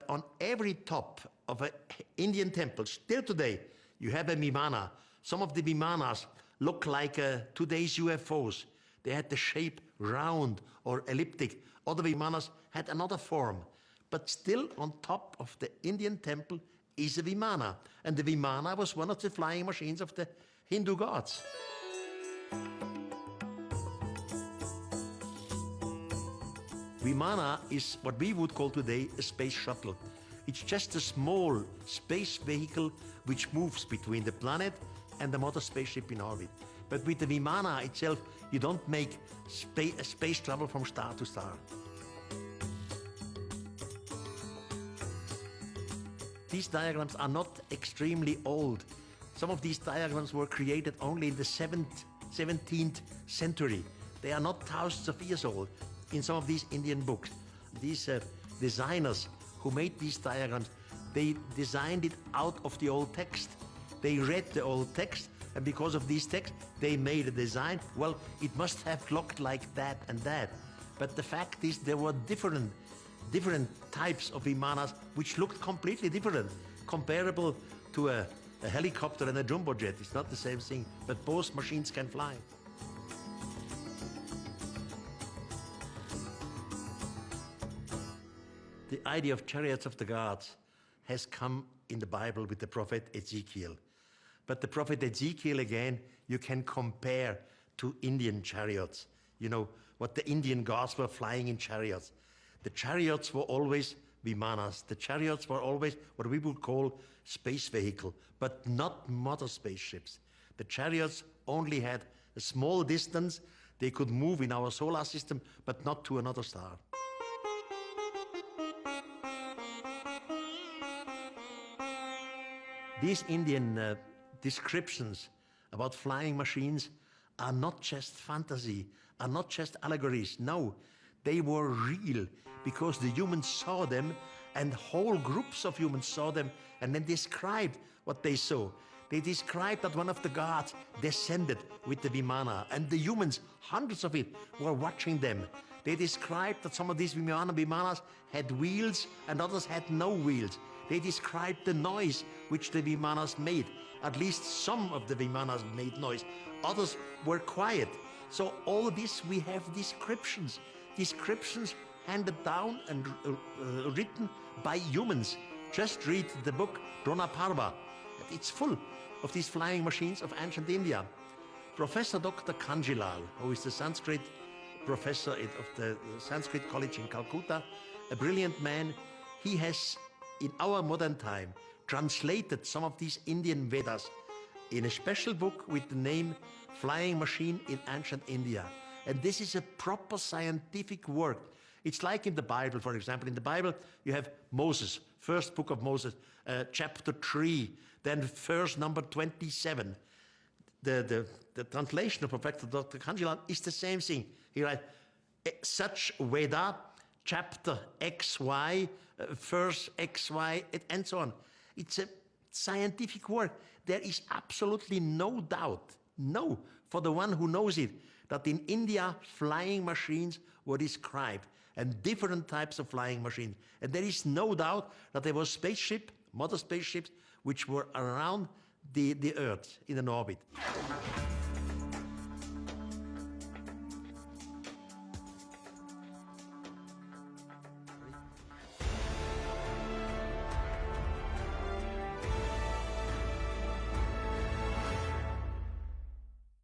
But on every top of an Indian temple, still today, you have a vimana. Some of the vimanas look like today's UFOs. They had the shape round or elliptic. Other vimanas had another form. But still on top of the Indian temple is a vimana. And the vimana was one of the flying machines of the Hindu gods. Vimana is what we would call today a space shuttle. It's just a small space vehicle which moves between the planet and the mother spaceship in orbit. But with the Vimana itself, you don't make space travel from star to star. These diagrams are not extremely old. Some of these diagrams were created only in the 17th century. They are not thousands of years old in some of these Indian books. These designers who made these diagrams, they designed it out of the old text. They read the old text, and because of these texts, they made a design. Well, it must have looked like that and that. But the fact is, there were different types of vimanas which looked completely different, comparable to a helicopter and a jumbo jet. It's not the same thing, but both machines can fly. The idea of chariots of the gods has come in the Bible with the prophet Ezekiel. But the prophet Ezekiel, again, you can compare to Indian chariots. You know, what the Indian gods were flying in chariots. The chariots were always vimanas. The chariots were always what we would call space vehicle, but not mother spaceships. The chariots only had a small distance. They could move in our solar system, but not to another star. These Indian descriptions about flying machines are not just fantasy, are not just allegories. No, they were real because the humans saw them and whole groups of humans saw them and then described what they saw. They described that one of the gods descended with the Vimana and the humans, hundreds of it, were watching them. They described that some of these Vimanas had wheels and others had no wheels. They described the noise which the Vimanas made. At least some of the Vimanas made noise. Others were quiet. So all this we have descriptions. Descriptions handed down and written by humans. Just read the book Drona Parva. It's full of these flying machines of ancient India. Professor Dr. Kanjilal, who is the Sanskrit professor of the Sanskrit College in Calcutta, a brilliant man, he has, in our modern time, translated some of these Indian Vedas in a special book with the name Flying Machine in Ancient India. And this is a proper scientific work. It's like in the Bible, for example. In the Bible, you have Moses, first book of Moses, chapter 3, then verse number 27. The translation of Professor Dr. Kanjilal is the same thing. He writes, such Veda, chapter XY, verse XY, and so on. It's a scientific work. There is absolutely no doubt, no, for the one who knows it, that in India flying machines were described and different types of flying machines. And there is no doubt that there were spaceships, mother spaceships, which were around the Earth in an orbit.